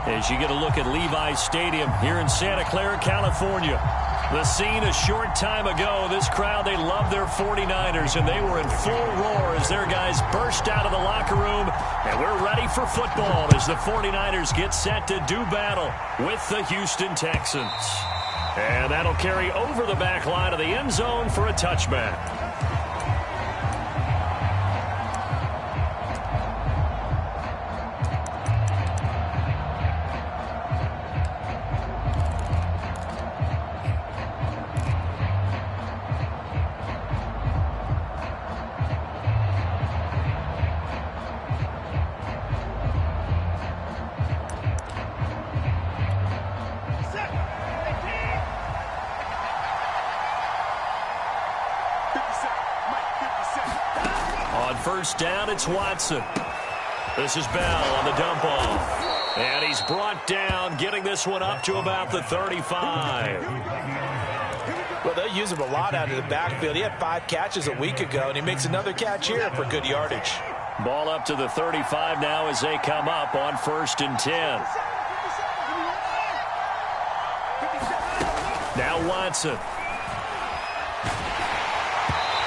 As you get a look at Levi's Stadium here in Santa Clara, California. The scene a short time ago. This crowd, they love their 49ers, and they were in full roar as their guys burst out of the locker room. And we're ready for football as the 49ers get set to do battle with the Houston Texans. And that'll carry over the back line of the end zone for a touchback. First down, it's Watson. This is Bell on the dump off. And he's brought down, getting this one up to about the 35. Well, they use him a lot out of the backfield. He had 5 catches a week ago, and he makes another catch here for good yardage. Ball up to the 35 now as they come up on 1st and 10. Now Watson.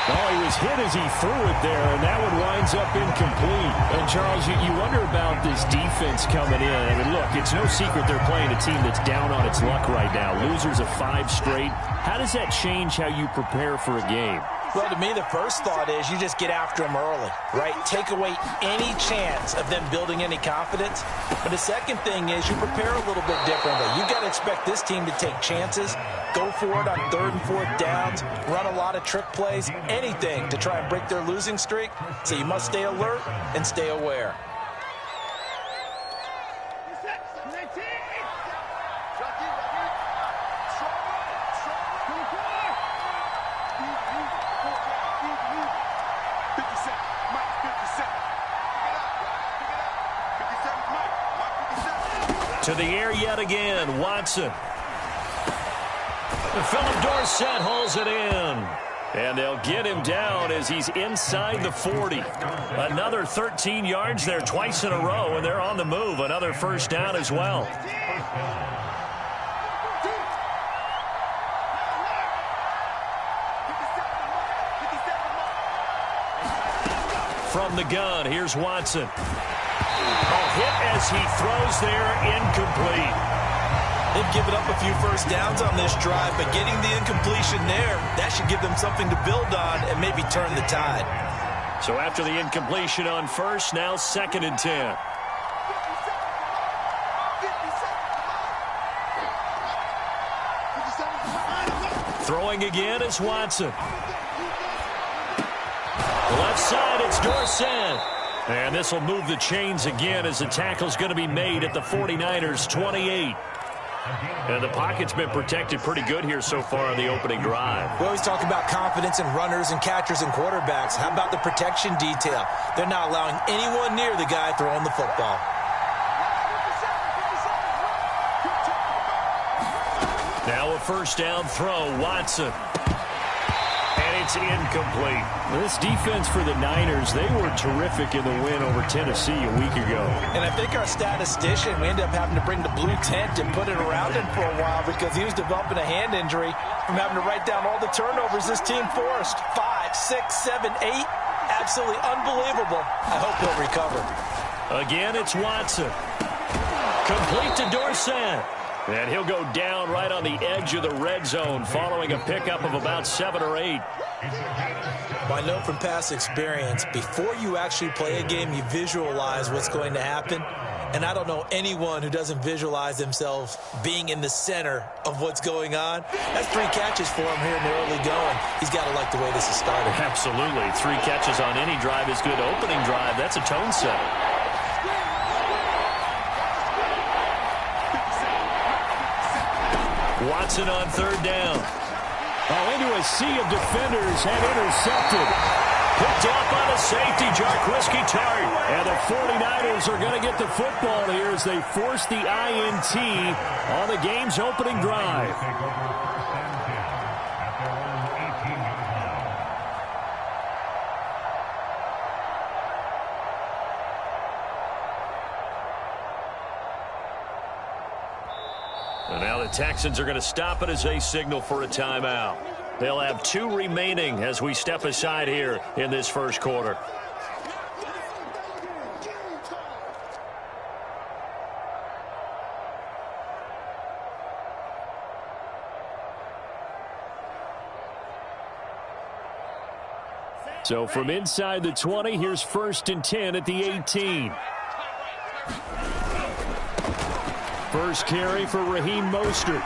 Oh, he was hit as he threw it there, and that one winds up incomplete. And, Charles, you wonder about this defense coming in. I mean, look, it's no secret they're playing a team that's down on its luck right now. Losers of 5 straight. How does that change how you prepare for a game? Well, to me, the first thought is you just get after them early, right? Take away any chance of them building any confidence. But the second thing is you prepare a little bit differently. You've got to expect this team to take chances, go for it on 3rd and 4th downs, run a lot of trick plays, anything to try and break their losing streak. So you must stay alert and stay aware. To the air yet again, Watson. Philip Dorsett hauls it in. And they'll get him down as he's inside the 40. Another 13 yards there twice in a row, and they're on the move. Another first down as well. From the gun, here's Watson. A hit as he throws there, incomplete. They've given up a few first downs on this drive, but getting the incompletion there, that should give them something to build on and maybe turn the tide. So after the incompletion on first, now 2nd and 10. Throwing again is Watson. Left side, it's Dorsett. And this will move the chains again as the tackle's going to be made at the 49ers 28. And the pocket's been protected pretty good here so far on the opening drive. We always talk about confidence in runners and catchers and quarterbacks. How about the protection detail? They're not allowing anyone near the guy throwing the football. Now a first down throw, Watson. And it's incomplete. This defense for the Niners, they were terrific in the win over Tennessee a week ago. And I think our statistician, we ended up having to bring the blue tent and put it around him for a while because he was developing a hand injury from having to write down all the turnovers this team forced. 5, 6, 7, 8. Absolutely unbelievable. I hope he'll recover. Again, it's Watson. Complete to Dorsett. And he'll go down right on the edge of the red zone following a pickup of about 7 or 8. Well, I know from past experience, before you actually play a game, you visualize what's going to happen. And I don't know anyone who doesn't visualize themselves being in the center of what's going on. That's 3 catches for him here in the early going. He's got to like the way this has started. Absolutely. 3 catches on any drive is good. Opening drive, that's a tone setter. Watson on 3rd down. Oh, into a sea of defenders and intercepted. Picked up on a safety, Jarquiski Tart. And the 49ers are going to get the football here as they force the INT on the game's opening drive. And now the Texans are going to stop it as they signal for a timeout. They'll have 2 remaining as we step aside here in this first quarter. So from inside the 20, here's 1st and 10 at the 18. First carry for Raheem Mostert.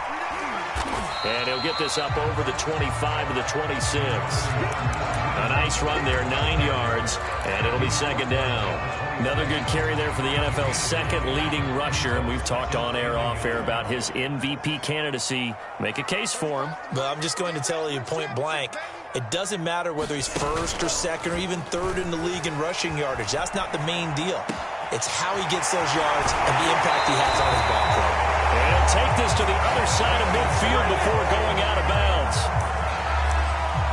And he'll get this up over the 25 to the 26. A nice run there, 9 yards, and it'll be 2nd down. Another good carry there for the NFL's 2nd leading rusher, and we've talked on air, off air about his MVP candidacy. Make a case for him. Well, I'm just going to tell you point blank, it doesn't matter whether he's 1st or 2nd or even 3rd in the league in rushing yardage. That's not the main deal. It's how he gets those yards and the impact he has on his ball play. And he'll take this to the other side of midfield before going out of bounds.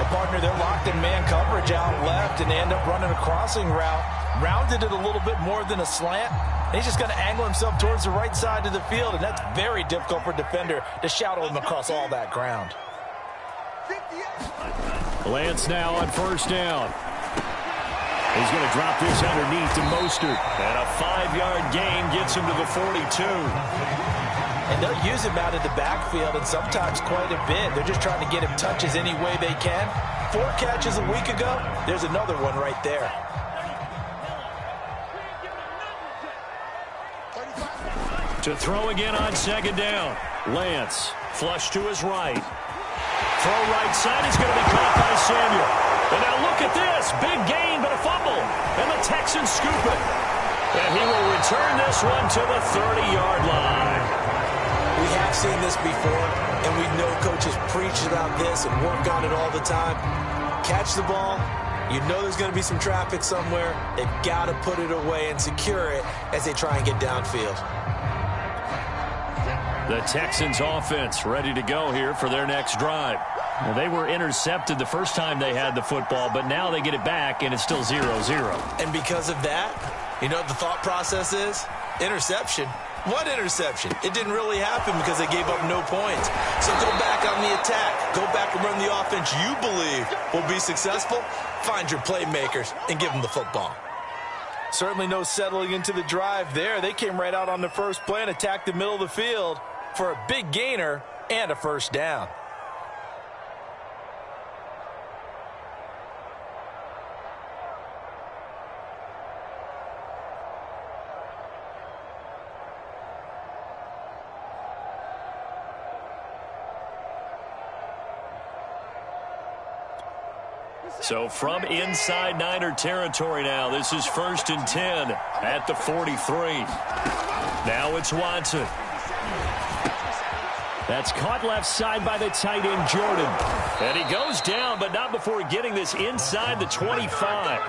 And partner, they're locked in man coverage out left, and they end up running a crossing route. Rounded it a little bit more than a slant. And he's just going to angle himself towards the right side of the field, and that's very difficult for a defender to shadow him across all that ground. Lance now on 1st down. He's going to drop this underneath to Mostert. And a 5-yard gain gets him to the 42. And they'll use him out of the backfield, and sometimes quite a bit. They're just trying to get him touches any way they can. 4 catches a week ago. There's another one right there. To throw again on 2nd down. Lance. Flush to his right. Throw right side is going to be caught by Samuel. And now look at this. Big gain, but a fumble. And the Texans scoop it. And he will return this one to the 30-yard line. We have seen this before, and we know coaches preach about this and work on it all the time. Catch the ball. You know there's going to be some traffic somewhere. They've got to put it away and secure it as they try and get downfield. The Texans offense ready to go here for their next drive. Well, they were intercepted the first time they had the football, but now they get it back, and it's still 0-0. And because of that, you know what the thought process is? Interception. What interception? It didn't really happen because they gave up no points. So go back on the attack. Go back and run the offense you believe will be successful. Find your playmakers and give them the football. Certainly no settling into the drive there. They came right out on the first play and attacked the middle of the field for a big gainer and a 1st down. So from inside Niner territory now, this is 1st and 10 at the 43. Now it's Watson. That's caught left side by the tight end, Jordan. And he goes down, but not before getting this inside the 25.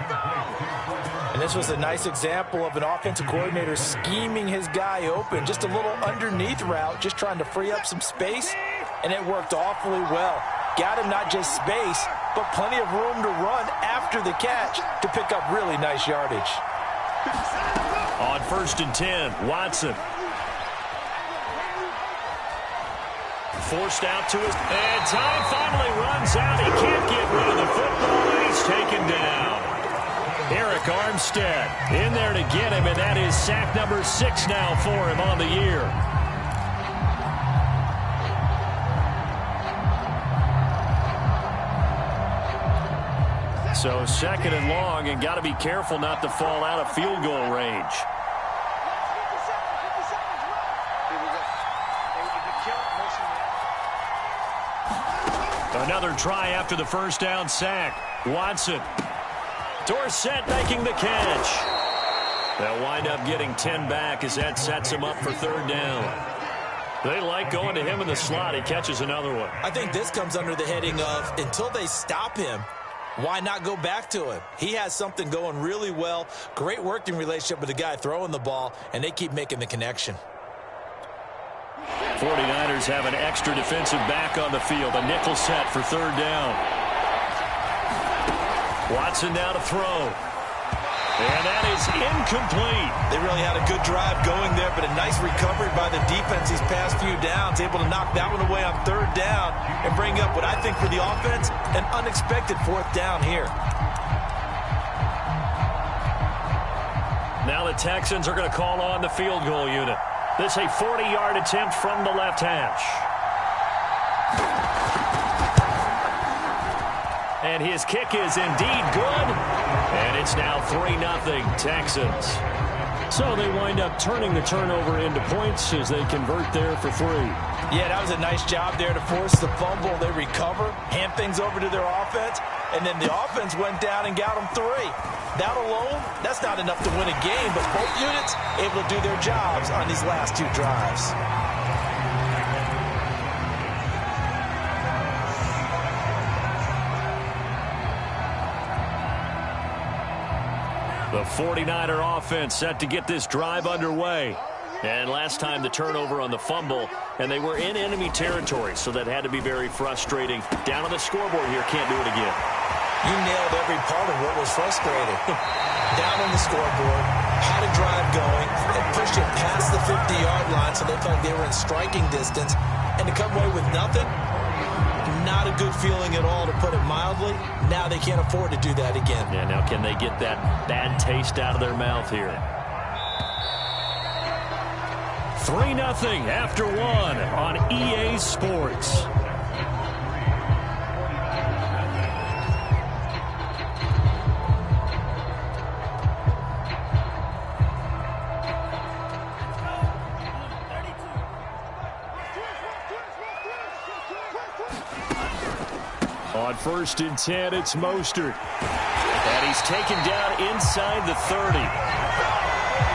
And this was a nice example of an offensive coordinator scheming his guy open. Just a little underneath route, just trying to free up some space, and it worked awfully well. Got him not just space, but plenty of room to run after the catch to pick up really nice yardage. On 1st and 10, Watson. Forced out to his... And time finally runs out. He can't get rid of the football, and he's taken down. Eric Armstead in there to get him, and that is sack number 6 now for him on the year. So 2nd and long, and got to be careful not to fall out of field goal range. Another try after the 1st down sack. Watson. Dorsett making the catch. They'll wind up getting 10 back as that sets him up for 3rd down. They like going to him in the slot. He catches another one. I think this comes under the heading of until they stop him, why not go back to him? He has something going really well. Great working relationship with the guy throwing the ball, and they keep making the connection. 49ers have an extra defensive back on the field. A nickel set for 3rd down. Watson now to throw. And that is incomplete. They really had a good drive going there, but a nice recovery by the defense. defense these past few downs, able to knock that one away on third down and bring up what I think for the offense, an unexpected fourth down here. Now the Texans are going to call on the field goal unit. This a 40-yard attempt from the left hash. And his kick is indeed good. And it's now 3-0 Texans. So they wind up turning the turnover into points as they convert there for 3. Yeah, that was a nice job there to force the fumble. They recover, hand things over to their offense, and then the offense went down and got them 3. That alone, that's not enough to win a game, but both units able to do their jobs on these last 2 drives. The 49er offense set to get this drive underway. And last time the turnover on the fumble, and they were in enemy territory, so that had to be very frustrating. Down on the scoreboard here, can't do it again. You nailed every part of what was frustrating. Down on the scoreboard, had a drive going, and pushed it past the 50-yard line so they felt they were in striking distance. And to come away with nothing, not a good feeling at all, to put it mildly. Now they can't afford to do that again. Yeah, now can they get that bad taste out of their mouth here? 3-0 after 1 on EA Sports. On 1st and 10, it's Mostert. And he's taken down inside the 30.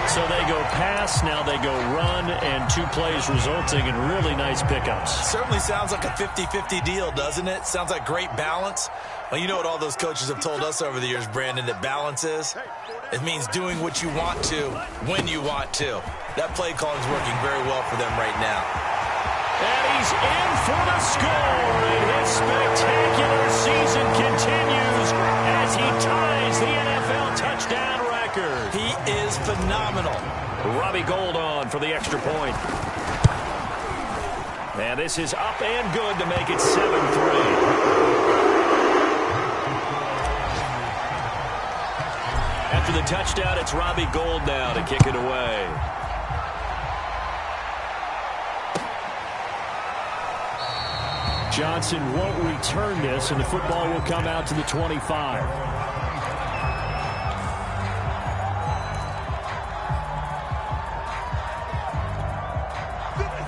So they go pass, now they go run, and 2 plays resulting in really nice pickups. Certainly sounds like a 50-50 deal, doesn't it? Sounds like great balance. Well, you know what all those coaches have told us over the years, Brandon, that balance is? It means doing what you want to when you want to. That play calling is working very well for them right now. And he's in for the score, and his spectacular season continues as he ties the NFL touchdown record. He is phenomenal. Robbie Gould on for the extra point. And this is up and good to make it 7-3. After the touchdown, it's Robbie Gould now to kick it away. Johnson won't return this, and the football will come out to the 25.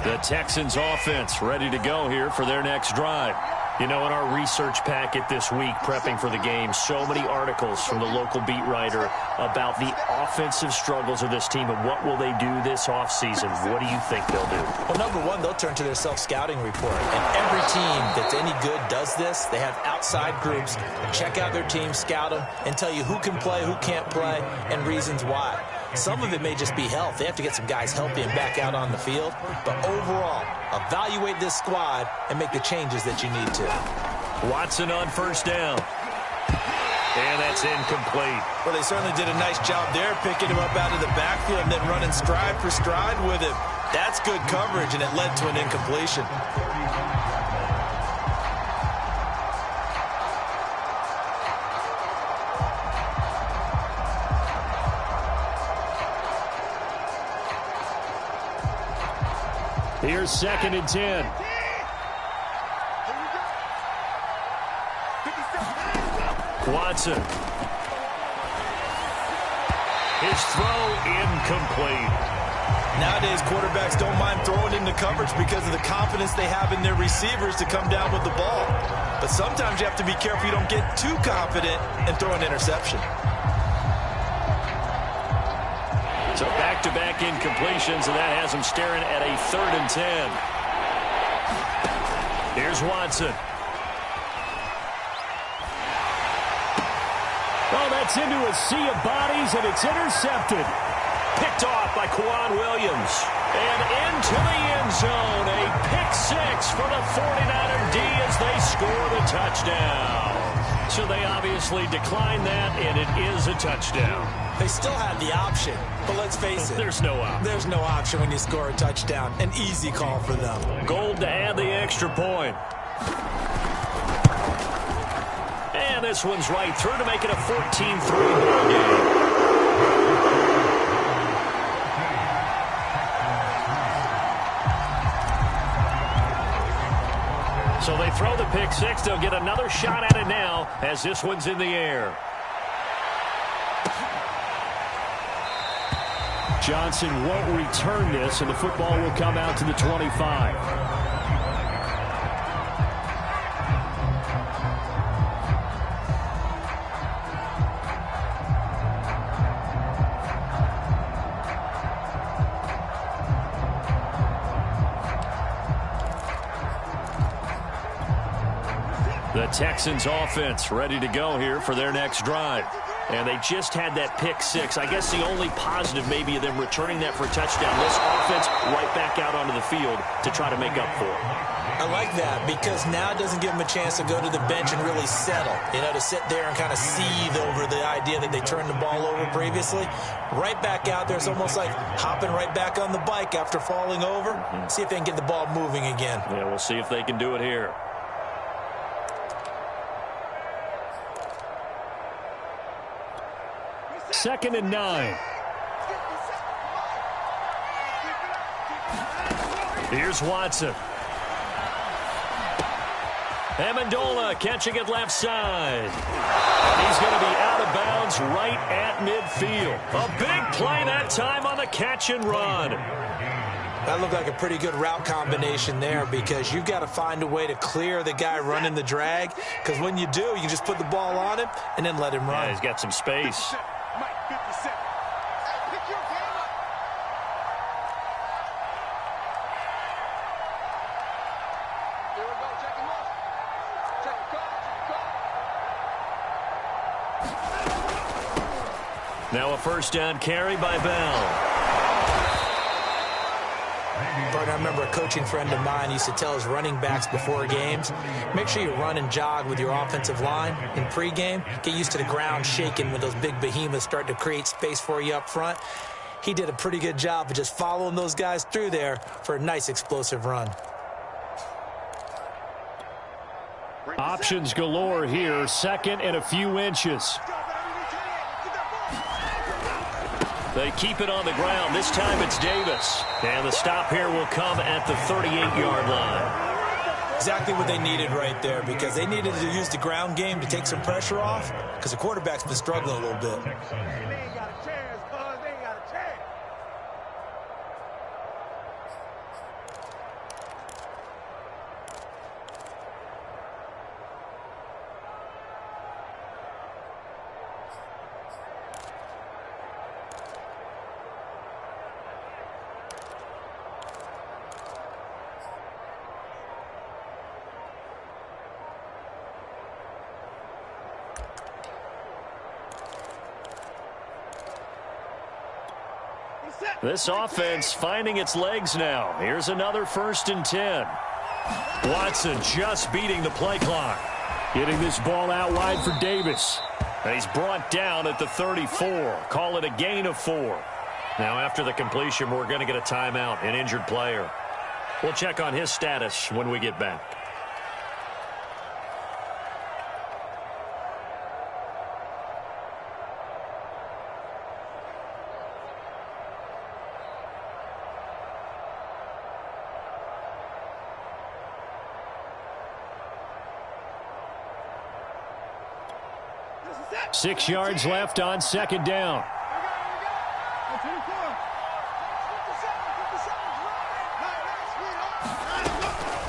The Texans offense ready to go here for their next drive. You know, in our research packet this week, prepping for the game, so many articles from the local beat writer about the offensive struggles of this team and what will they do this offseason. What do you think they'll do? Well, number one, they'll turn to their self-scouting report. And every team that's any good does this. They have outside groups, check out their team, scout them, and tell you who can play, who can't play, and reasons why. Some of it may just be health. They have to get some guys healthy and back out on the field. But overall, evaluate this squad and make the changes that you need to. Watson on 1st down. And that's incomplete. Well, they certainly did a nice job there, picking him up out of the backfield and then running stride for stride with him. That's good coverage, and it led to an incompletion. Here's 2nd and 10. Watson. His throw incomplete. Nowadays, quarterbacks don't mind throwing into coverage because of the confidence they have in their receivers to come down with the ball. But sometimes you have to be careful you don't get too confident and throw an interception. So back-to-back incompletions, and that has him staring at a 3rd and 10. Here's Watson. Oh, that's into a sea of bodies, and it's intercepted. Picked off by Quan Williams. And into the end end zone. A pick six for the 49er D as they score the touchdown. So they obviously declined that, and it is a touchdown. They still have the option, but let's face it. There's no option. There's no option when you score a touchdown. An easy call for them. Gold to add the extra point. And this one's right through to make it a 14-3 ball game. So they throw the pick six. They'll get another shot at it now as this one's in the air. Johnson won't return this, and the football will come out to the 25. The Texans offense ready to go here for their next drive. And they just had that pick six. I guess the only positive maybe of them returning that for a touchdown. This offense right back out onto the field to try to make up for it. I like that because now it doesn't give them a chance to go to the bench and really settle. You know, to sit there and kind of seethe over the idea that they turned the ball over previously. Right back out there. It's almost like hopping right back on the bike after falling over. See if they can get the ball moving again. Yeah, we'll see if they can do it here. Second and 9. Here's Watson. Amendola catching it left side. He's going to be out of bounds right at midfield. A big play that time on the catch and run. That looked like a pretty good route combination there because you've got to find a way to clear the guy running the drag, because when you do, you can just put the ball on him and then let him run. Yeah, he's got some space. Now a first down carry by Bell. I remember a coaching friend of mine used to tell his running backs before games, make sure you run and jog with your offensive line in pregame. Get used to the ground shaking when those big behemoths start to create space for you up front. He did a pretty good job of just following those guys through there for a nice explosive run. Options galore here. Second and a few inches. They keep it on the ground. This time it's Davis. And the stop here will come at the 38-yard line. Exactly what they needed right there, because they needed to use the ground game to take some pressure off, because the quarterback's been struggling a little bit. This offense finding its legs now. Here's another 1st and 10. Watson just beating the play clock. Getting this ball out wide for Davis. And he's brought down at the 34. Call it a gain of 4. Now after the completion, we're going to get a timeout, an injured player. We'll check on his status when we get back. Six yards left on second down.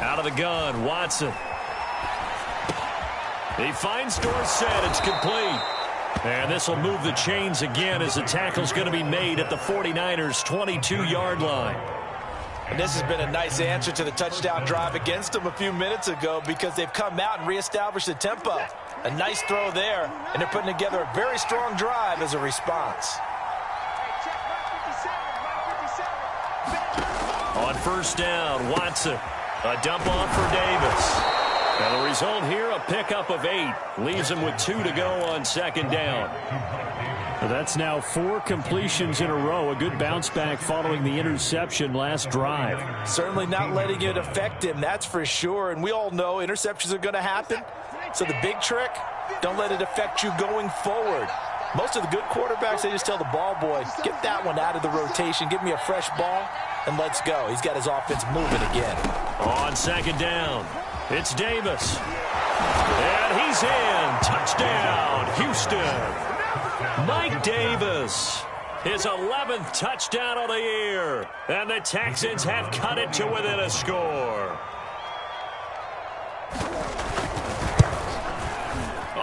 Out of the gun, Watson. He finds Dorsett. It's complete. And this will move the chains again as the tackle's going to be made at the 49ers' 22-yard line. And this has been a nice answer to the touchdown drive against them a few minutes ago, because they've come out and reestablished the tempo. A nice throw there, and they're putting together a very strong drive as a response. On first down. Watson, a dump off for Davis. And the result here, a pickup of 8. Leaves him with 2 to go on second down. That's now 4 completions in a row. A good bounce back following the interception last drive. Certainly not letting it affect him, that's for sure. And we all know interceptions are going to happen. So the big trick, don't let it affect you going forward. Most of the good quarterbacks, they just tell the ball boy, get that one out of the rotation, give me a fresh ball, and let's go. He's got his offense moving again. On second down, it's Davis. And he's in. Touchdown, Houston. Mike Davis, his 11th touchdown of the year. And the Texans have cut it to within a score.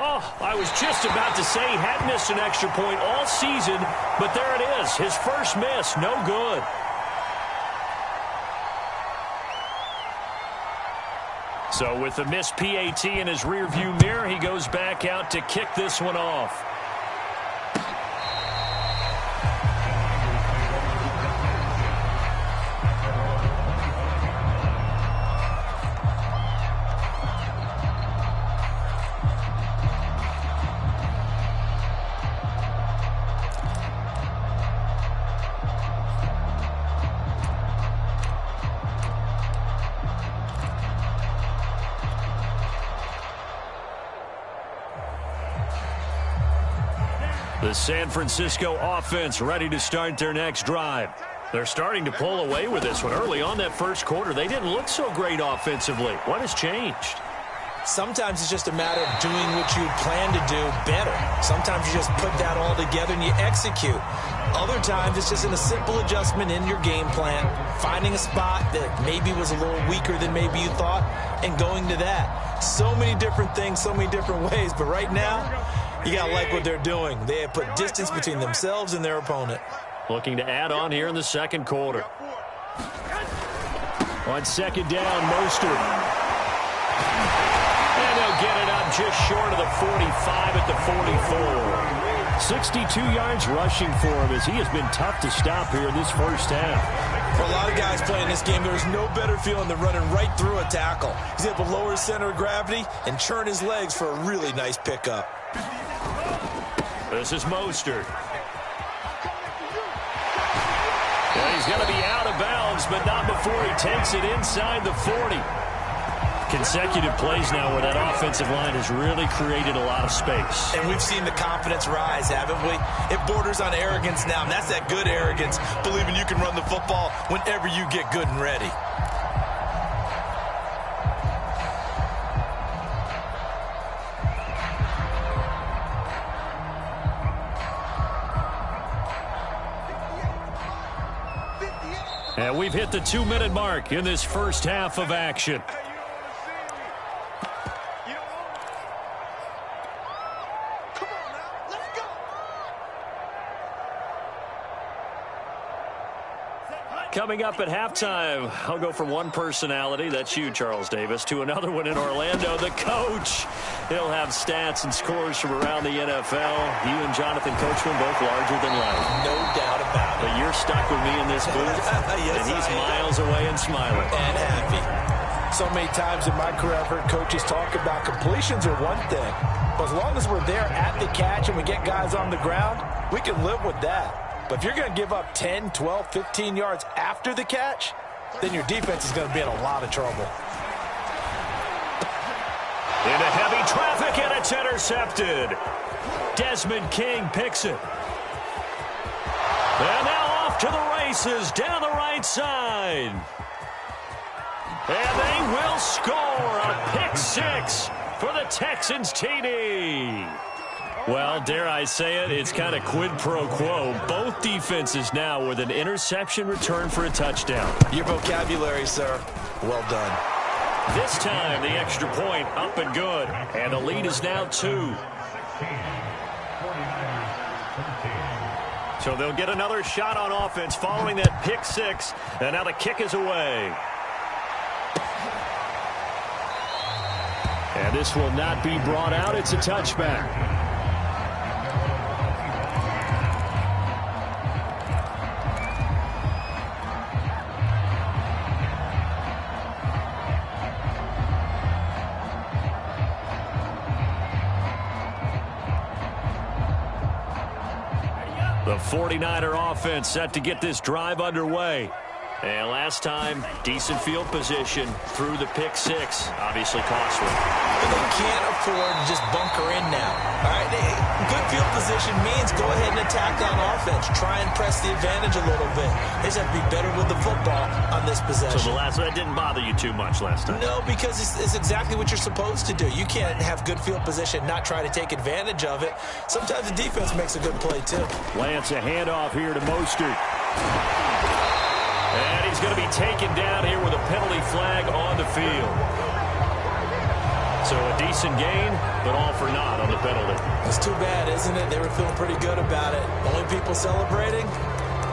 Oh, I was just about to say he hadn't missed an extra point all season, but there it is, his first miss, no good. So with the missed PAT in his rearview mirror, he goes back out to kick this one off. The San Francisco offense ready to start their next drive. They're starting to pull away with this one. Early on that first quarter, they didn't look so great offensively. What has changed? Sometimes it's just a matter of doing what you plan to do better. Sometimes you just put that all together and you execute. Other times it's just a simple adjustment in your game plan, finding a spot that maybe was a little weaker than maybe you thought, and going to that. So many different things, so many different ways, but right now, you got to like what they're doing. They have put distance between themselves and their opponent. Looking to add on here in the second quarter. On second down, Mostert. And they'll get it up just short of the 45 at the 44. 62 yards rushing for him as he has been tough to stop here in this first half. For a lot of guys playing this game, there's no better feeling than running right through a tackle. He's able to lower his center of gravity and churn his legs for a really nice pickup. This is Mostert. Yeah, he's going to be out of bounds, but not before he takes it inside the 40. Consecutive plays now where that offensive line has really created a lot of space. And we've seen the confidence rise, haven't we? It borders on arrogance now, and that's that good arrogance, believing you can run the football whenever you get good and ready. And we've hit the 2-minute mark in this first half of action. Coming up at halftime, I'll go from one personality, that's you, Charles Davis, to another one in Orlando, the coach. He'll have stats and scores from around the NFL. You and Jonathan Coachman both larger than life. No doubt about it. But you're stuck with me in this booth, yes, and he's miles away and smiling. And happy. So many times in my career, I've heard coaches talk about completions are one thing. But as long as we're there at the catch and we get guys on the ground, we can live with that. But if you're going to give up 10, 12, 15 yards after the catch, then your defense is going to be in a lot of trouble. Into heavy traffic, and it's intercepted. Desmond King picks it. And now off to the races down the right side. And they will score a pick six for the Texans TD. Well, dare I say it, it's kind of quid pro quo. Both defenses now with an interception return for a touchdown. Your vocabulary, sir. Well done. This time, the extra point up and good. And the lead is now 2. So they'll get another shot on offense following that pick six. And now the kick is away. And this will not be brought out. It's a touchback. The 49er offense set to get this drive underway. And last time, decent field position through the pick six. Obviously costly. But they can't afford to just bunker in now. All right, good field position means go ahead and attack on offense. Try and press the advantage a little bit. They just have to be better with the football on this possession. So that didn't bother you too much last time? No, because it's exactly what you're supposed to do. You can't have good field position, not try to take advantage of it. Sometimes the defense makes a good play, too. Lance, a handoff here to Mostert. And he's going to be taken down here with a penalty flag on the field. So a decent gain, but all for naught on the penalty. It's too bad, isn't it? They were feeling pretty good about it. Only people celebrating,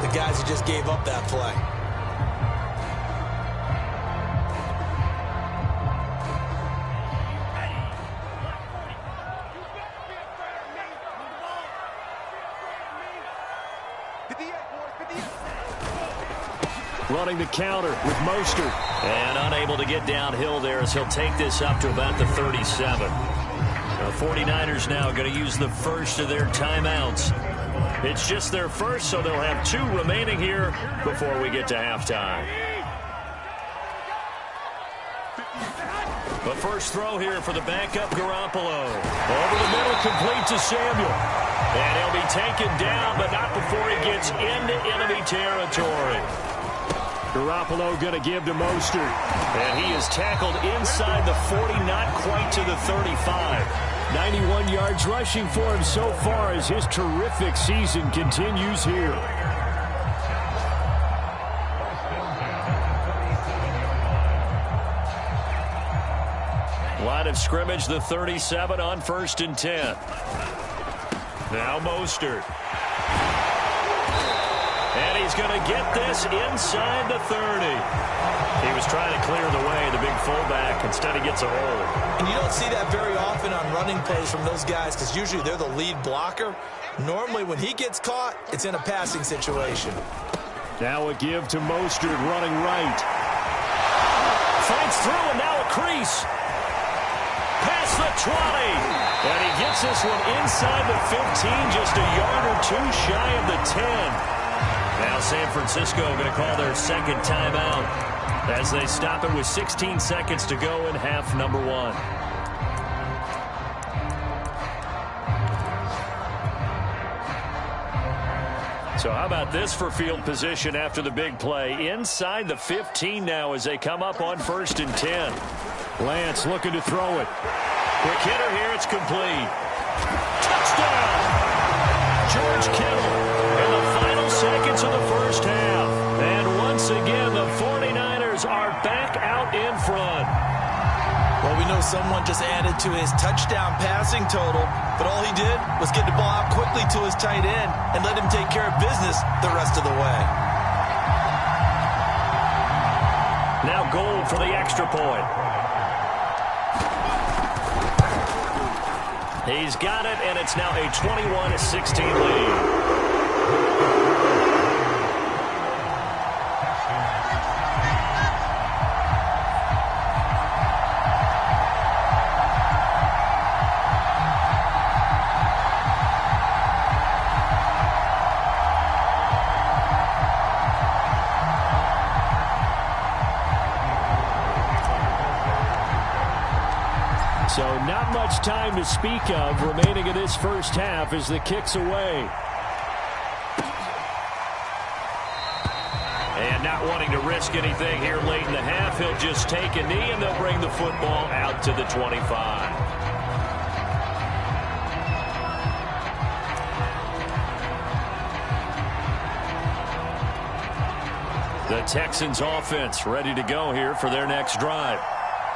the guys who just gave up that play. Running the counter with Mostert. And unable to get downhill there as he'll take this up to about the 37. The 49ers now going to use the first of their timeouts. It's just their first, so they'll have 2 remaining here before we get to halftime. The first throw here for the backup Garoppolo. Over the middle, complete to Samuel. And he'll be taken down, but not before he gets into enemy territory. Garoppolo going to give to Mostert. And he is tackled inside the 40, not quite to the 35. 91 yards rushing for him so far as his terrific season continues here. Line of scrimmage, the 37 on 1st and 10. Now Mostert. And he's going to get this inside the 30. He was trying to clear the way, the big fullback. Instead, he gets a hold. And you don't see that very often on running plays from those guys because usually they're the lead blocker. Normally, when he gets caught, it's in a passing situation. Now a give to Mostert running right. Fights through, and now a crease. Past the 20. And he gets this one inside the 15, just a yard or 2 shy of the 10. Now San Francisco going to call their second timeout as they stop it with 16 seconds to go in half number 1. So how about this for field position after the big play? Inside the 15 now as they come up on 1st and 10. Lance looking to throw it. Quick hitter here, it's complete. Touchdown! George Kittle. In the final seconds of the first half. And once again, the 49ers are back out in front. Well, we know someone just added to his touchdown passing total, but all he did was get the ball out quickly to his tight end and let him take care of business the rest of the way. Now Gold for the extra point. He's got it, and it's now a 21-16 lead. So not much time to speak of remaining in this first half as the kick's away. And not wanting to risk anything here late in the half, he'll just take a knee and they'll bring the football out to the 25. The Texans offense ready to go here for their next drive.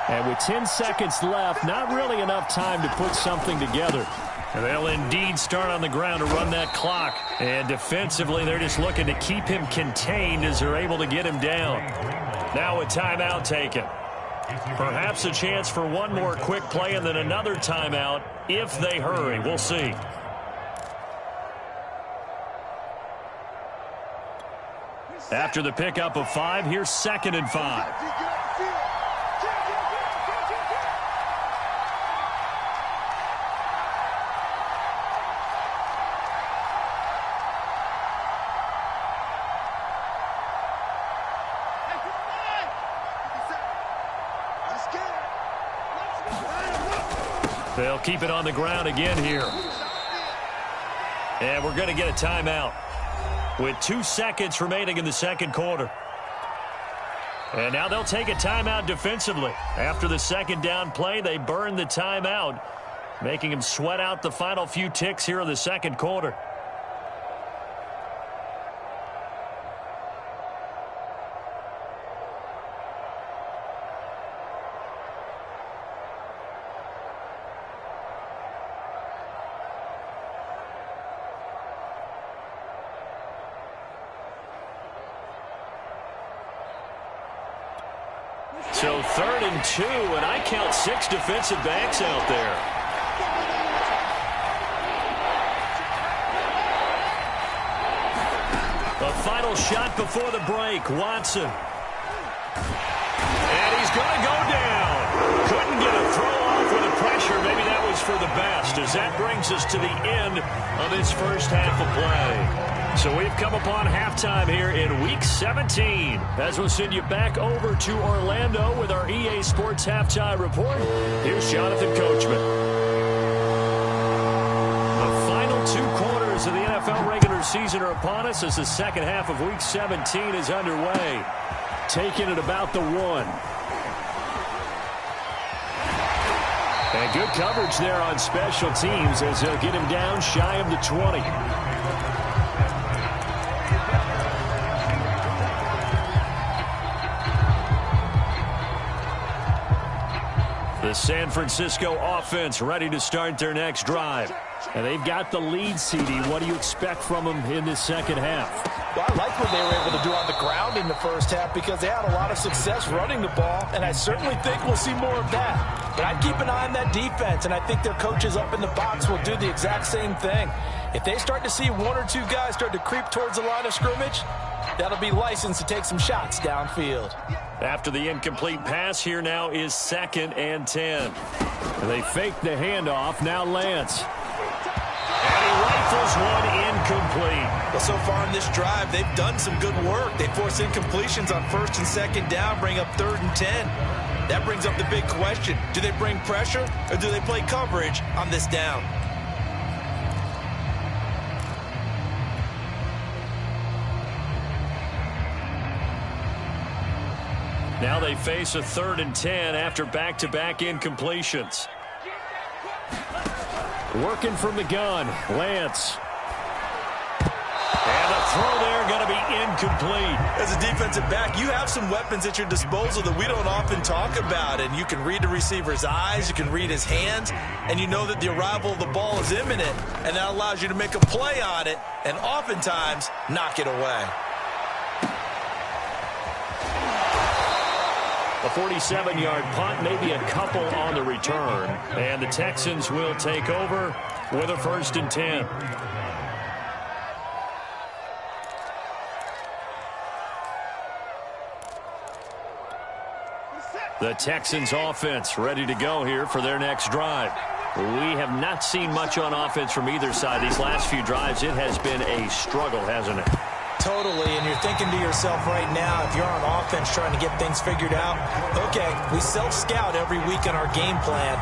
And with 10 seconds left, not really enough time to put something together. And they'll indeed start on the ground to run that clock. And defensively, they're just looking to keep him contained as they're able to get him down. Now a timeout taken. Perhaps a chance for one more quick play and then another timeout if they hurry. We'll see. After the pickup of 5, here's 2nd and 5. They'll keep it on the ground again here. And we're going to get a timeout with 2 seconds remaining in the second quarter. And now they'll take a timeout defensively. After the second down play, they burn the timeout, making them sweat out the final few ticks here in the second quarter. So 3rd and 2, and I count 6 defensive backs out there. A final shot before the break. Watson. And he's going to go down. Couldn't get a throw off with the pressure. Maybe that was for the best, as that brings us to the end of this first half of play. So we've come upon halftime here in Week 17. As we'll send you back over to Orlando with our EA Sports Halftime Report, here's Jonathan Coachman. The final 2 quarters of the NFL regular season are upon us as the second half of Week 17 is underway. Taking it about the 1. And good coverage there on special teams as they'll get him down shy of the 20. The San Francisco offense ready to start their next drive. And they've got the lead, CD. What do you expect from them in this second half? Well, I like what they were able to do on the ground in the first half because they had a lot of success running the ball, and I certainly think we'll see more of that. But I'd keep an eye on that defense, and I think their coaches up in the box will do the exact same thing. If they start to see 1 or 2 guys start to creep towards the line of scrimmage, that'll be licensed to take some shots downfield. After the incomplete pass, here now is 2nd and 10. And they fake the handoff. Now Lance. And he rifles one incomplete. Well, so far in this drive, they've done some good work. They force incompletions on 1st and 2nd down, bring up 3rd and 10. That brings up the big question. Do they bring pressure or do they play coverage on this down? Now they face a 3rd and 10 after back-to-back incompletions. Working from the gun, Lance. And the throw there going to be incomplete. As a defensive back, you have some weapons at your disposal that we don't often talk about. And you can read the receiver's eyes, you can read his hands, and you know that the arrival of the ball is imminent. And that allows you to make a play on it and oftentimes knock it away. A 47-yard punt, maybe a couple on the return. And the Texans will take over with a 1st and 10. The Texans offense ready to go here for their next drive. We have not seen much on offense from either side. These last few drives, it has been a struggle, hasn't it? Totally, and you're thinking to yourself right now, if you're on offense trying to get things figured out, okay, we self-scout every week on our game plan.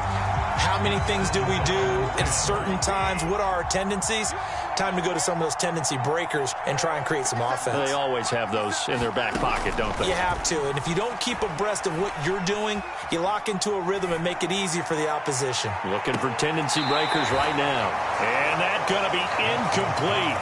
How many things do we do at certain times? What are our tendencies? Time to go to some of those tendency breakers and try and create some offense. They always have those in their back pocket, don't they? You have to, and if you don't keep abreast of what you're doing, you lock into a rhythm and make it easy for the opposition. Looking for tendency breakers right now. And that's going to be incomplete.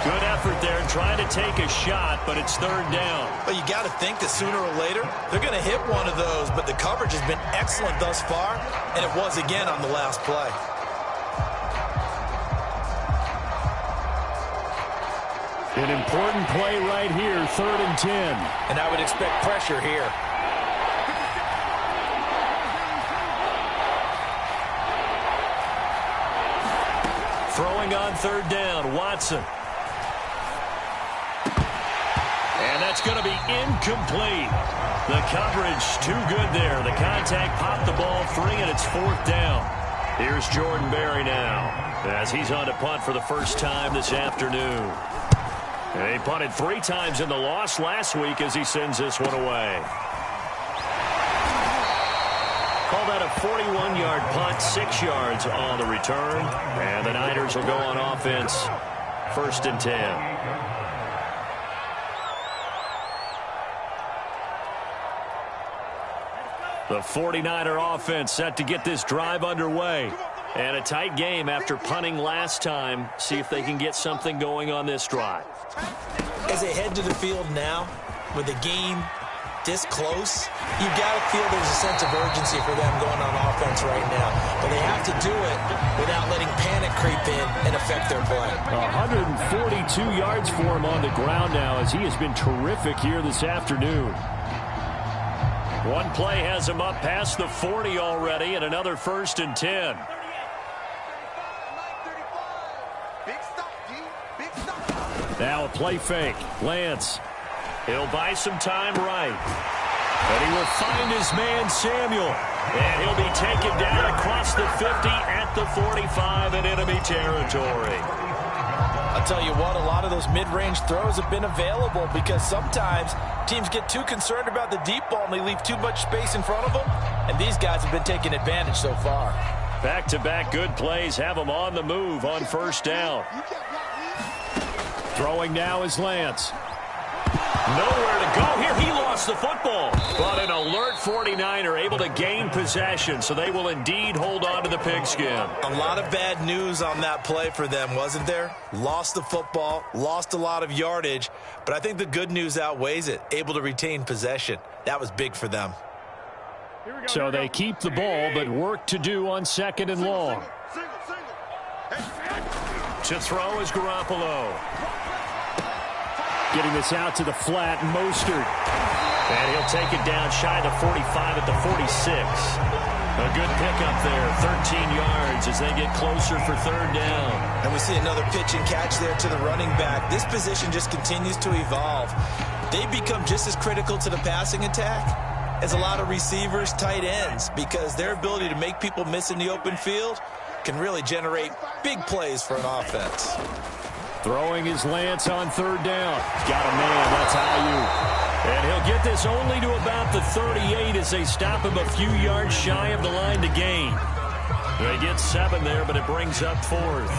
Good effort there trying to take a shot, but it's 3rd down. But you got to think that sooner or later, they're going to hit one of those, but the coverage has been excellent thus far, and it was again on the last play. An important play right here, 3rd and 10. And I would expect pressure here. Throwing on 3rd down, Watson. And that's going to be incomplete. The coverage too good there. The contact popped the ball free, and it's 4th down. Here's Jordan Berry now as he's on to punt for the first time this afternoon. And he punted 3 times in the loss last week as he sends this one away. Call that a 41-yard punt, 6 yards on the return. And the Niners will go on offense, 1st and 10. The 49er offense set to get this drive underway. And a tight game after punting last time. See if they can get something going on this drive. As they head to the field now, with the game this close, you've got to feel there's a sense of urgency for them going on offense right now. But they have to do it without letting panic creep in and affect their play. 142 yards for him on the ground now, as he has been terrific here this afternoon. One play has him up past the 40 already, and another 1st and 10. Now a play fake. Lance. He'll buy some time right. But he will find his man Samuel. And he'll be taken down across the 50 at the 45 in enemy territory. I'll tell you what, a lot of those mid-range throws have been available because sometimes teams get too concerned about the deep ball and they leave too much space in front of them. And these guys have been taking advantage so far. Back-to-back good plays have them on the move on 1st down. Throwing now is Lance. Nowhere to go here. He lost the football. But an alert 49er able to gain possession, so they will indeed hold on to the pigskin. A lot of bad news on that play for them, wasn't there? Lost the football, lost a lot of yardage, but I think the good news outweighs it. Able to retain possession. That was big for them. So they keep the ball, but work to do on 2nd and long. To throw is Garoppolo. Getting this out to the flat, Mostert. And he'll take it down shy of the 45 at the 46. A good pickup there, 13 yards as they get closer for 3rd down. And we see another pitch and catch there to the running back. This position just continues to evolve. They become just as critical to the passing attack as a lot of receivers, tight ends, because their ability to make people miss in the open field can really generate big plays for an offense. Throwing his Lance on 3rd down. Got a man, that's Ayuk. And he'll get this only to about the 38 as they stop him a few yards shy of the line to gain. They get 7 there, but it brings up 4th.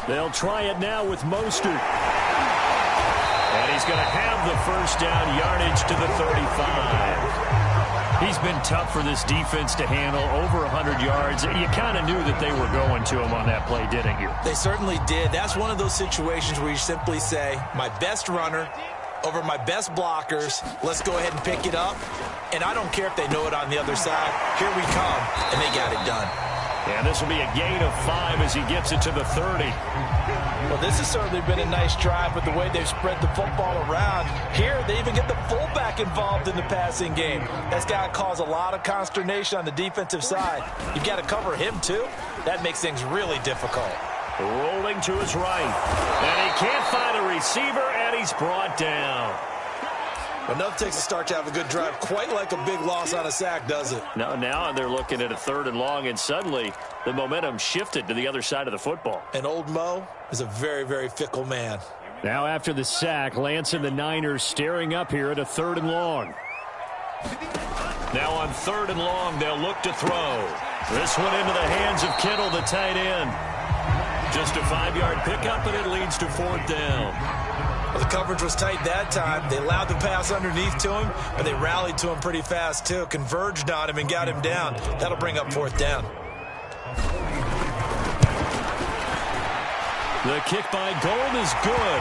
They'll try it now with Mostert. And he's going to have the 1st down, yardage to the 35. He's been tough for this defense to handle, over 100 yards. You kind of knew that they were going to him on that play, didn't you? They certainly did. That's one of those situations where you simply say, my best runner over my best blockers, let's go ahead and pick it up. And I don't care if they know it on the other side. Here we come, and they got it done. And this will be a gain of 5 as he gets it to the 30. Well, this has certainly been a nice drive with the way they've spread the football around. Here, they even get the fullback involved in the passing game. That's got to cause a lot of consternation on the defensive side. You've got to cover him, too. That makes things really difficult. Rolling to his right. And he can't find a receiver, and he's brought down. Enough takes a start to have a good drive. Quite like a big loss on a sack, does it? No, now they're looking at a 3rd and long, and suddenly the momentum shifted to the other side of the football. And old Mo is a very, very fickle man. Now after the sack, Lance and the Niners staring up here at a 3rd and long. Now on 3rd and long, they'll look to throw. This one into the hands of Kittle, the tight end. Just a 5-yard pickup, and it leads to 4th down. Well, the coverage was tight that time. They allowed the pass underneath to him, but they rallied to him pretty fast, too. Converged on him and got him down. That'll bring up 4th down. The kick by Gold is good.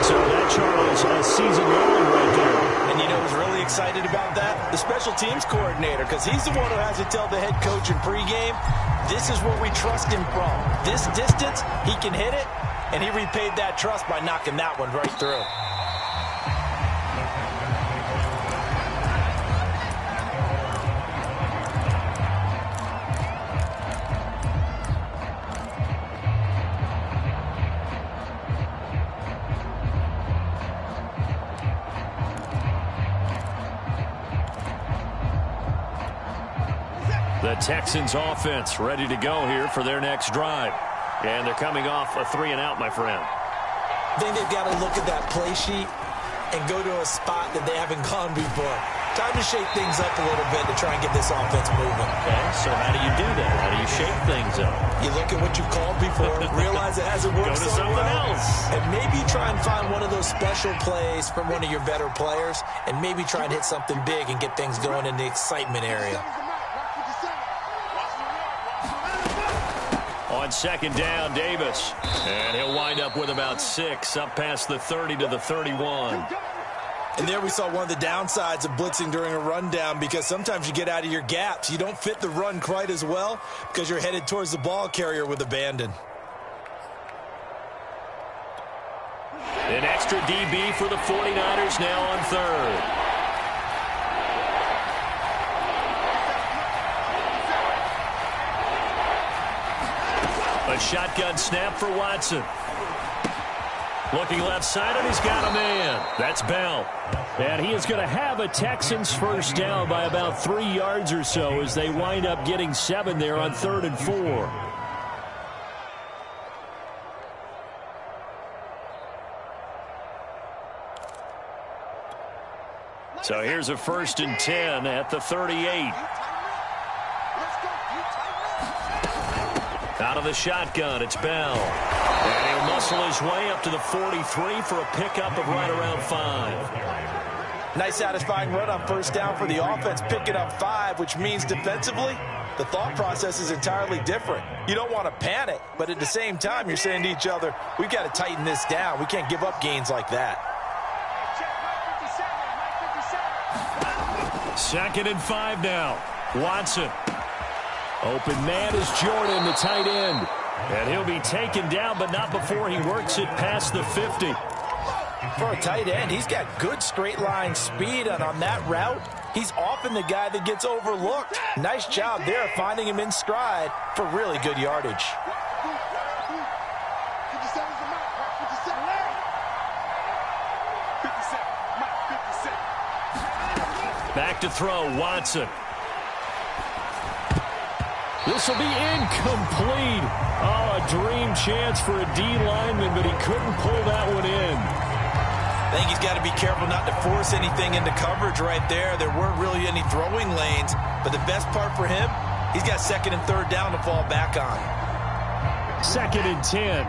So that, Charles, a season long right there. And you know who's really excited about that? The special teams coordinator, because he's the one who has to tell the head coach in pregame, this is where we trust him from. This distance, he can hit it. And he repaid that trust by knocking that one right through. The Texans offense ready to go here for their next drive. And they're coming off a 3-and-out, my friend. I think they've got to look at that play sheet and go to a spot that they haven't gone before. Time to shake things up a little bit to try and get this offense moving. Okay, so how do you do that? How do you shake things up? You look at what you called before, realize it hasn't worked Go to so something well, else. and maybe try and find one of those special plays from one of your better players, and maybe try and hit something big and get things going in the excitement area. On second down, Davis. And he'll wind up with about 6, up past the 30 to the 31. And there we saw one of the downsides of blitzing during a rundown, because sometimes you get out of your gaps. You don't fit the run quite as well because you're headed towards the ball carrier with abandon. An extra DB for the 49ers now on third. A shotgun snap for Watson. Looking left side, and he's got a man. That's Bell. And he is going to have a Texans first down by about 3 yards or so as they wind up getting 7 there on 3rd and 4. So here's a 1st and 10 at the 38. Out of the shotgun, it's Bell. And he'll muscle his way up to the 43 for a pickup of right around 5. Nice satisfying run on first down for the offense, picking up 5, which means defensively, the thought process is entirely different. You don't want to panic, but at the same time, you're saying to each other, we've got to tighten this down. We can't give up gains like that. 2nd and 5 now. Watson. Open man is Jordan, the tight end. And he'll be taken down, but not before he works it past the 50. For a tight end, he's got good straight line speed, and on that route, he's often the guy that gets overlooked. Nice job there finding him in stride for really good yardage. Back to throw, Watson. This will be incomplete. Oh, a dream chance for a D lineman, but he couldn't pull that one in. I think he's got to be careful not to force anything into coverage right there. There weren't really any throwing lanes, but the best part for him, he's got 2nd and 3rd down to fall back on. 2nd and 10.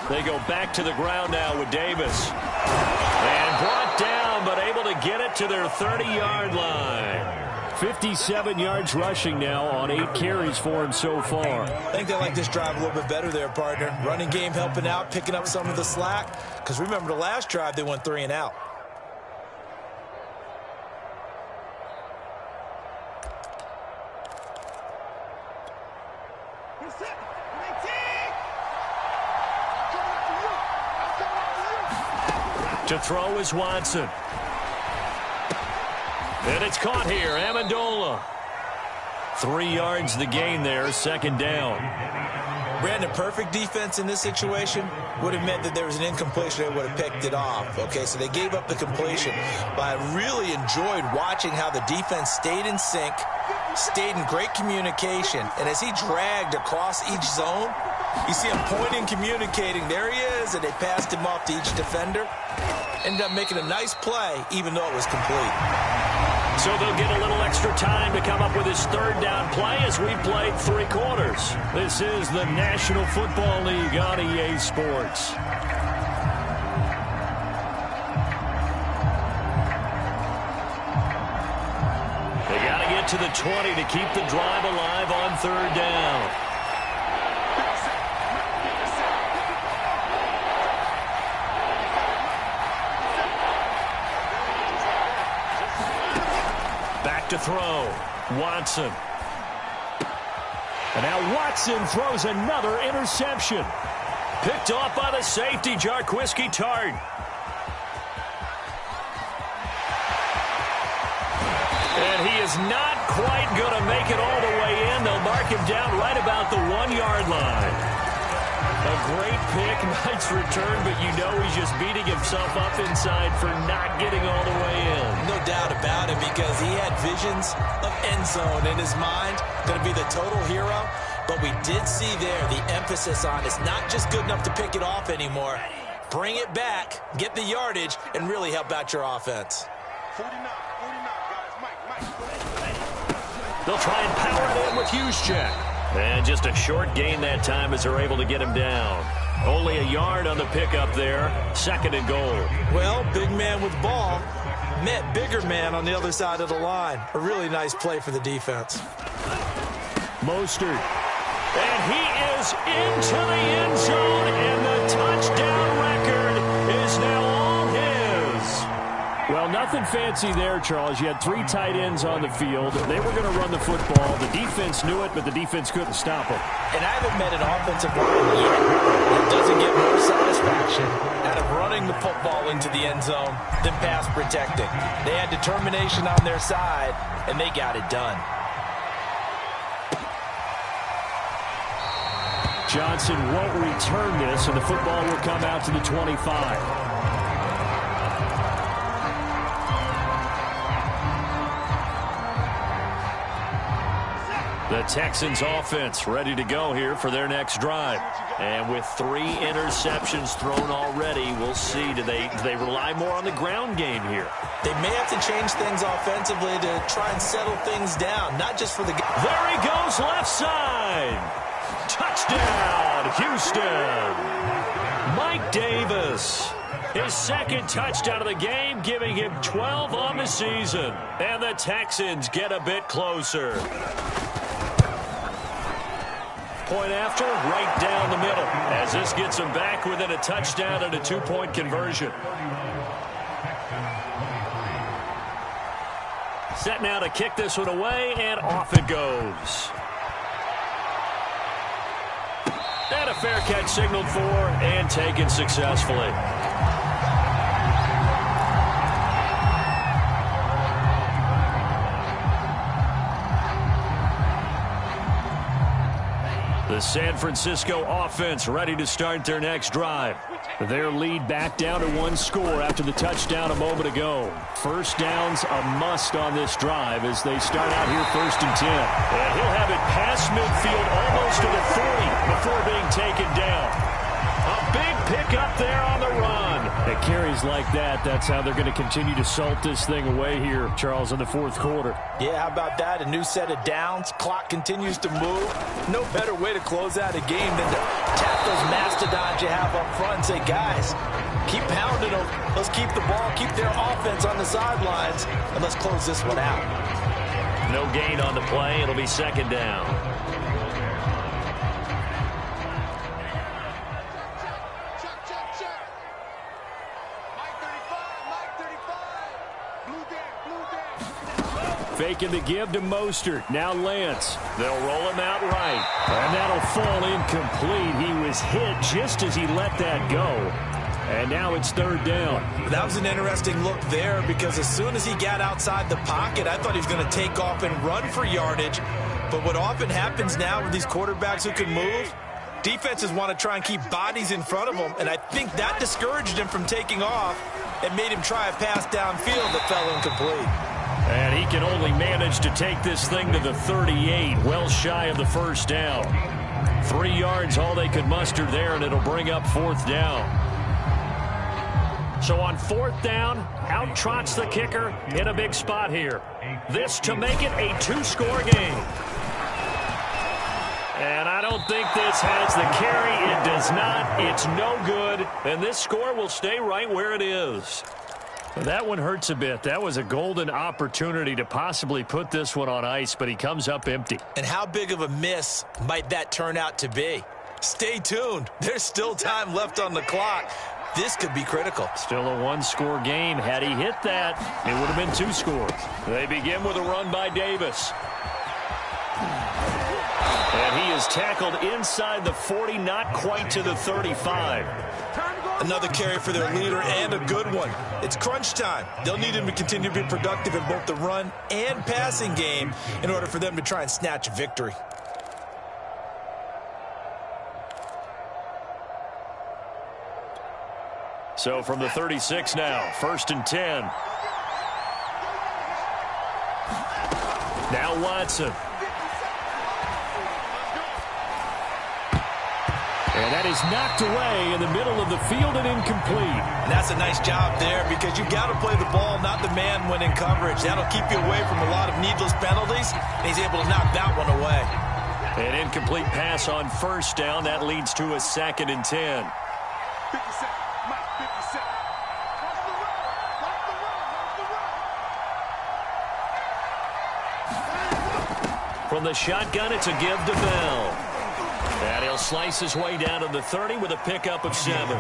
They go back to the ground now with Davis. And brought down, but able to get it to their 30-yard line. 57 yards rushing now on 8 carries for him so far. I think they like this drive a little bit better there, partner. Running game helping out, picking up some of the slack. Because remember the last drive, they went 3 and out. To throw is Watson. And it's caught here, Amendola. 3 yards the gain there, 2nd down. Brandon, perfect defense in this situation would have meant that there was an incompletion. They would have picked it off. Okay, so they gave up the completion. But I really enjoyed watching how the defense stayed in sync, stayed in great communication. And as he dragged across each zone, you see him pointing, communicating. There he is, and they passed him off to each defender. Ended up making a nice play, even though it was complete. So they'll get a little extra time to come up with his 3rd down play as we played 3 quarters. This is the National Football League on EA Sports. They got to get to the 20 to keep the drive alive on 3rd down. Back to throw, Watson. And now Watson throws another interception. Picked off by the safety, Jarquiski Tart. And he is not quite going to make it all the way in. They'll mark him down right about the 1-yard line. A great pick, nice return, but you know he's just beating himself up inside for not getting all the way in. No doubt about it, because he had visions of end zone in his mind, going to be the total hero. But we did see there the emphasis on it's not just good enough to pick it off anymore. Bring it back, get the yardage, and really help out your offense. 49, guys. Mike. They'll try and power it in with Juszczyk. And just a short gain that time as they're able to get him down. Only a yard on the pickup there. 2nd and goal. Well, big man with ball met bigger man on the other side of the line. A really nice play for the defense. Mostert. And he is into the end zone, and the touchdown record is now all his. Well, nothing fancy there, Charles. You had 3 tight ends on the field. They were going to run the football. The defense knew it, but the defense couldn't stop it. And I haven't met an offensive line yet that doesn't get more satisfaction out of running the football into the end zone than pass protecting. They had determination on their side, and they got it done. Johnson won't return this, and the football will come out to the 25. The Texans offense ready to go here for their next drive. And with 3 interceptions thrown already, we'll see. Do they rely more on the ground game here? They may have to change things offensively to try and settle things down, not just for the... There he goes, left side. Touchdown, Houston. Mike Davis. His 2nd touchdown of the game, giving him 12 on the season. And the Texans get a bit closer. Point after, right down the middle, as this gets them back within a touchdown and a 2-point conversion. Set now to kick this one away, and off it goes. And a fair catch signaled for and taken successfully. The San Francisco offense ready to start their next drive. Their lead back down to 1 score after the touchdown a moment ago. First down's a must on this drive as they start out here 1st and 10. And he'll have it past midfield almost to the 40 before being taken down. A big pickup there on the run. At carries like that, that's how they're going to continue to salt this thing away here, Charles, in the 4th quarter. Yeah, how about that? A new set of downs. Clock continues to move. No better way to close out a game than to tap those mastodons you have up front and say, guys, keep pounding them. Let's keep the ball, keep their offense on the sidelines, and let's close this one out. No gain on the play. It'll be 2nd down. Faking the give to Mostert. Now Lance. They'll roll him out right. And that'll fall incomplete. He was hit just as he let that go. And now it's 3rd down. That was an interesting look there because as soon as he got outside the pocket, I thought he was going to take off and run for yardage. But what often happens now with these quarterbacks who can move, defenses want to try and keep bodies in front of them. And I think that discouraged him from taking off and made him try a pass downfield that fell incomplete. And he can only manage to take this thing to the 38, well shy of the 1st down. 3 yards, all they could muster there, and it'll bring up 4th down. So on 4th down, out trots the kicker in a big spot here. This to make it a 2-score game. And I don't think this has the carry. It does not. It's no good. And this score will stay right where it is. That one hurts a bit. That was a golden opportunity to possibly put this one on ice, but he comes up empty. And how big of a miss might that turn out to be? Stay tuned. There's still time left on the clock. This could be critical. Still a 1-score game. Had he hit that, it would have been 2 scores. They begin with a run by Davis. And he is tackled inside the 40, not quite to the 35. Another carry for their leader and a good one. It's crunch time. They'll need him to continue to be productive in both the run and passing game in order for them to try and snatch a victory. So from the 36 now, 1st and 10. Now Watson. And that is knocked away in the middle of the field and incomplete. And that's a nice job there because you've got to play the ball, not the man when in coverage. That'll keep you away from a lot of needless penalties, and he's able to knock that one away. An incomplete pass on 1st down. That leads to a 2nd and 10. 50 seconds. Mike, 50 seconds. Watch the run. Watch the run. Watch the run. From the shotgun, it's a give to Bell. And he'll slice his way down to the 30 with a pickup of 7.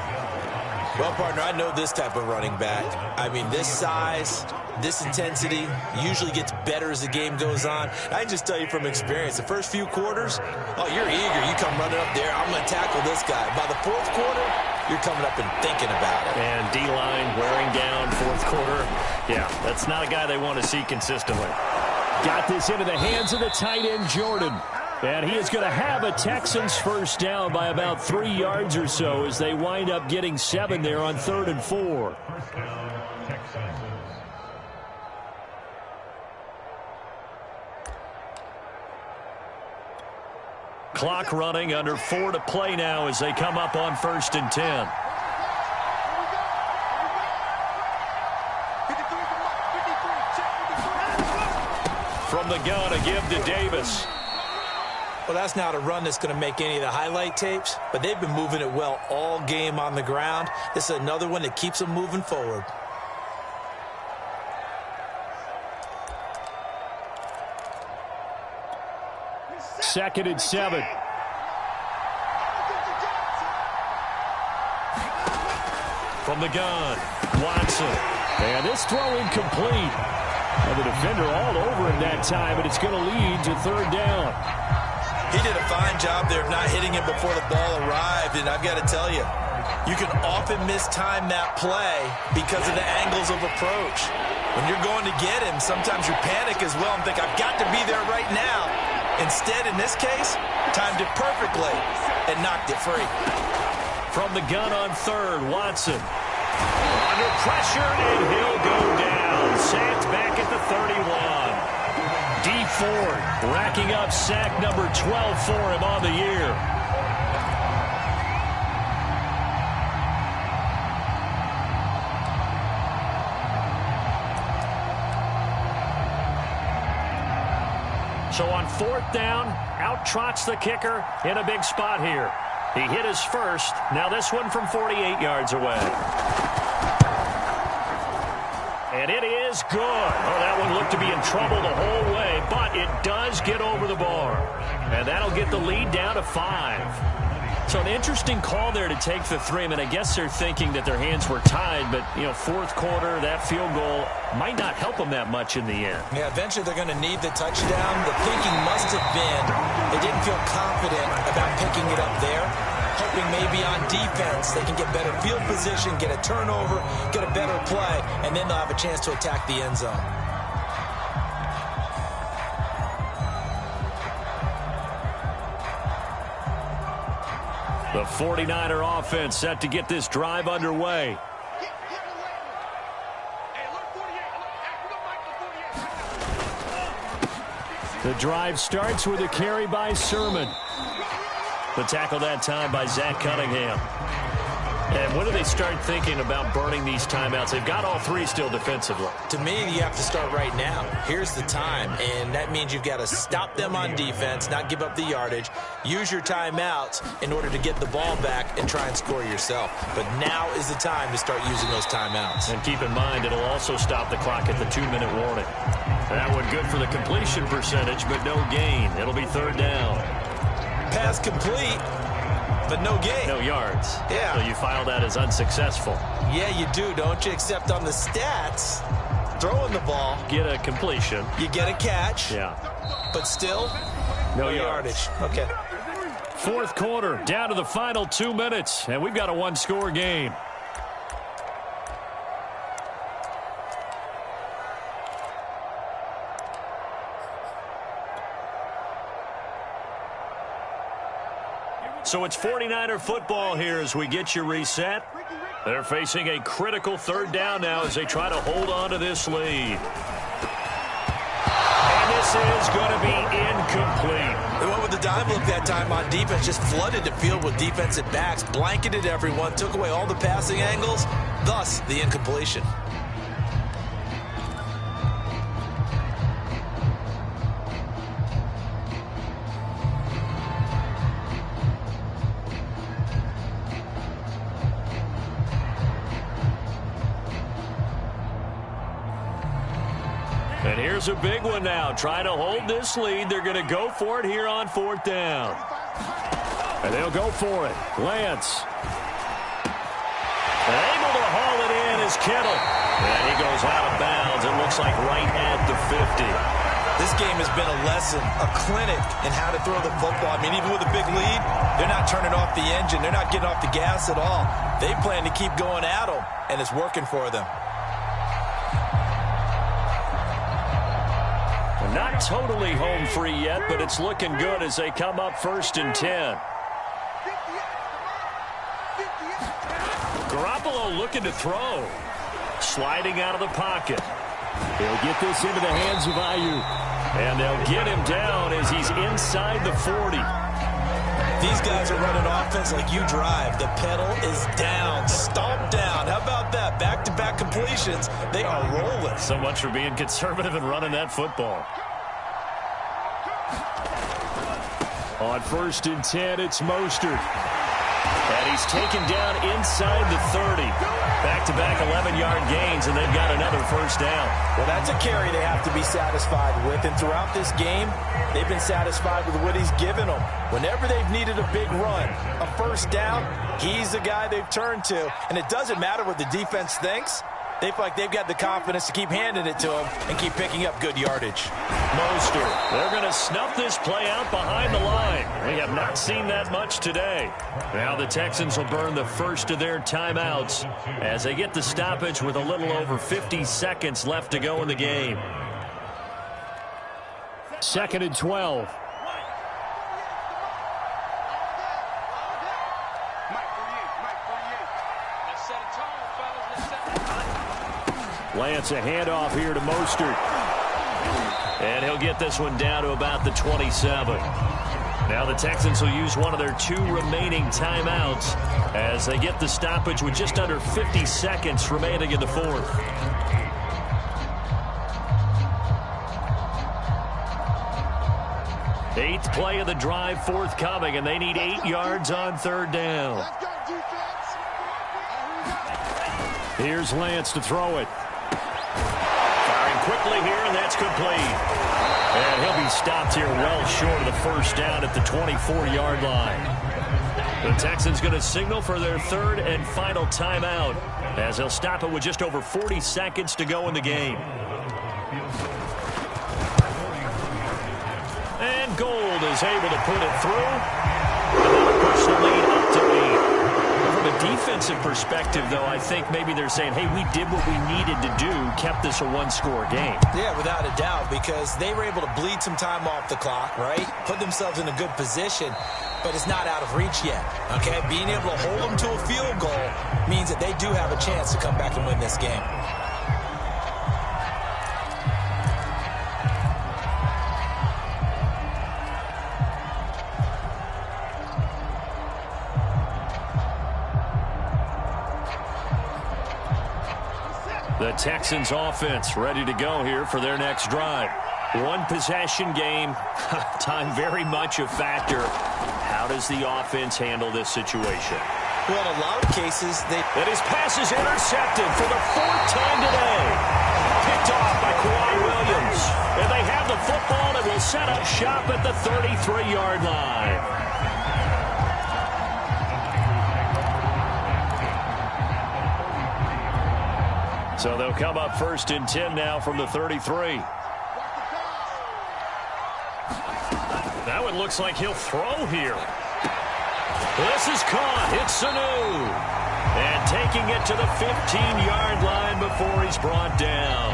Well, partner, I know this type of running back. I mean, this size, this intensity usually gets better as the game goes on. I can just tell you from experience, the first few quarters, oh, you're eager. You come running up there, I'm going to tackle this guy. By the 4th quarter, you're coming up and thinking about it. And D-line wearing down 4th quarter. Yeah, that's not a guy they want to see consistently. Got this into the hands of the tight end, Jordan. And he is going to have a Texans 1st down by about 3 yards or so as they wind up getting 7 there on 3rd and 4. Clock running, under 4 to play now as they come up on 1st and 10. From the gun, a give to Davis. Well, that's not a run that's going to make any of the highlight tapes, but they've been moving it well all game on the ground. This is another one that keeps them moving forward. Second and 7. From the gun, Watson. And this throw incomplete. And the defender all over him that time, but it's going to lead to 3rd down. He did a fine job there of not hitting him before the ball arrived, and I've got to tell you, you can often mistime that play because of the angles of approach. When you're going to get him, sometimes you panic as well and think, I've got to be there right now. Instead, in this case, timed it perfectly and knocked it free. From the gun on 3rd, Watson. Under pressure, and he'll go down. Sacked back at the 31. D. Ford racking up sack number 12 for him on the year. So on 4th down, out trots the kicker in a big spot here. He hit his first. Now this one from 48 yards away. And it is good. Oh, that one looked to be in trouble the whole way, but it does get over the bar. And that'll get the lead down to 5. So an interesting call there to take the 3. I mean, I guess they're thinking that their hands were tied, but, 4th quarter, that field goal might not help them that much in the end. Yeah, eventually they're going to need the touchdown. The thinking must have been they didn't feel confident about picking it up there, hoping maybe on defense they can get better field position, get a turnover, get a better play, and then they'll have a chance to attack the end zone. The 49er offense set to get this drive underway. The drive starts with a carry by Sermon. The tackle that time by Zach Cunningham. And when do they start thinking about burning these timeouts? They've got all 3 still defensively. To me, you have to start right now. Here's the time, and that means you've got to stop them on defense, not give up the yardage, use your timeouts in order to get the ball back and try and score yourself. But now is the time to start using those timeouts. And keep in mind, it'll also stop the clock at the 2-minute warning. That one good for the completion percentage, but no gain. It'll be 3rd down. Pass complete, but no gain. No yards. Yeah. So you file that as unsuccessful. Yeah, you do, don't you? Except on the stats, throwing the ball. Get a completion. You get a catch. Yeah. But still, no yardage. Okay. 4th quarter, down to the final 2 minutes, and we've got a 1-score game. So it's 49er football here as we get you reset. They're facing a critical third down now as they try to hold on to this lead. And this is going to be incomplete. They went with the dime look that time on defense, just flooded the field with defensive backs, blanketed everyone, took away all the passing angles, thus the incompletion. And here's a big one now. Trying to hold this lead. They're going to go for it here on fourth down. And they'll go for it. Lance. And able to haul it in is Kittle. And he goes out of bounds. It looks like right at the 50. This game has been a lesson, a clinic in how to throw the football. I mean, even with a big lead, they're not turning off the engine. They're not getting off the gas at all. They plan to keep going at them, and it's working for them. Not totally home free yet, but it's looking good as they come up 1st and 10. Garoppolo looking to throw. Sliding out of the pocket. They'll get this into the hands of Ayuk. And they'll get him down as he's inside the 40. These guys are running offense like you drive. The pedal is down, stomped down. How about that? Back-to-back completions. They are rolling. So much for being conservative and running that football. On 1st and 10, it's Mostert. And he's taken down inside the 30. Back-to-back 11-yard gains, and they've got another first down. Well, that's a carry they have to be satisfied with. And throughout this game, they've been satisfied with what he's given them. Whenever they've needed a big run, a first down, he's the guy they've turned to. And it doesn't matter what the defense thinks. They feel like they've got the confidence to keep handing it to him and keep picking up good yardage. Mostert. They're going to snuff this play out behind the line. We have not seen that much today. Now the Texans will burn the first of their timeouts as they get the stoppage with a little over 50 seconds left to go in the game. 2nd and 12. Lance, a handoff here to Mostert. And he'll get this one down to about the 27. Now the Texans will use one of their 2 remaining timeouts as they get the stoppage with just under 50 seconds remaining in the 4th. Eighth play of the drive forthcoming, and they need 8 yards on 3rd down. Here's Lance to throw it. Firing quickly here, and that's complete. And he'll be stopped here well short of the first down at the 24-yard line. The Texans going to signal for their 3rd and final timeout as they'll stop it with just over 40 seconds to go in the game. And Gold is able to put it through. And that'll push the lead up to 8. From a defensive perspective, though, I think maybe they're saying, hey, we did what we needed to do, kept this a 1-score game. Yeah, without a doubt, because they were able to bleed some time off the clock, right? Put themselves in a good position, but it's not out of reach yet, okay? Being able to hold them to a field goal means that they do have a chance to come back and win this game. The Texans offense ready to go here for their next drive. 1 possession game. Time very much a factor. How does the offense handle this situation? Well, in a lot of cases, And his pass is intercepted for the 4th time today. Picked off by Kawhi Williams. And they have the football and will set up shop at the 33-yard line. So they'll come up 1st and 10 now from the 33. Now it looks like he'll throw here. This is caught. It's Sanu. And taking it to the 15-yard line before he's brought down.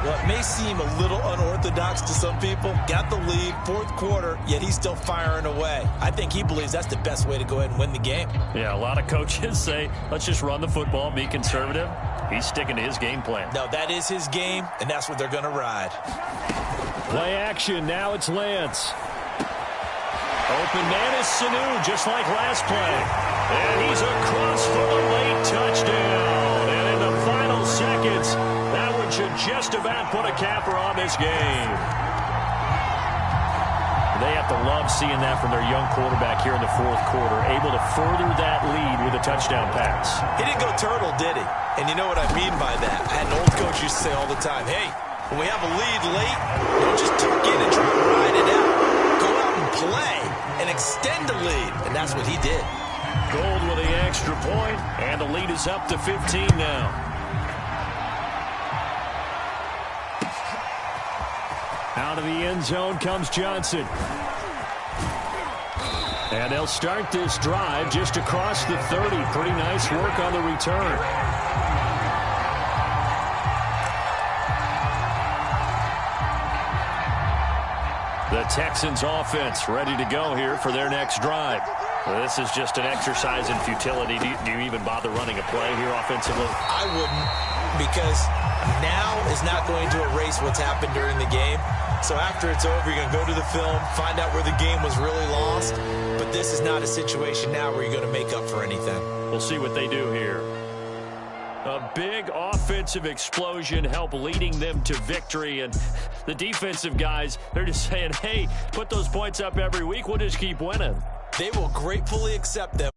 Well, it may seem a little unorthodox to some people. Got the lead, fourth quarter, yet he's still firing away. I think he believes that's the best way to go ahead and win the game. Yeah, a lot of coaches say, let's just run the football, be conservative. He's sticking to his game plan. No, that is his game, and that's what they're going to ride. Play action. Now it's Lance. Open man is Sanu, just like last play. And he's across for the late touchdown. And in the final seconds, that one should just about put a capper on this game. They have to love seeing that from their young quarterback here in the fourth quarter, able to further that lead with a touchdown pass. He didn't go turtle, did he? And you know what I mean by that. I had an old coach used to say all the time, hey, when we have a lead late, don't just tuck in and try to ride it out. Go out and play and extend the lead. And that's what he did. Gold with the extra point, and the lead is up to 15 now. Out of the end zone comes Johnson. And they'll start this drive just across the 30. Pretty nice work on the return. The Texans offense ready to go here for their next drive. Well, this is just an exercise in futility. Do you even bother running a play here offensively? I wouldn't, because now is not going to erase what's happened during the game. So after it's over, you're going to go to the film, find out where the game was really lost. But this is not a situation now where you're going to make up for anything. We'll see what they do here. A big offensive explosion help leading them to victory. And the defensive guys, they're just saying, hey, put those points up every week. We'll just keep winning. They will gratefully accept them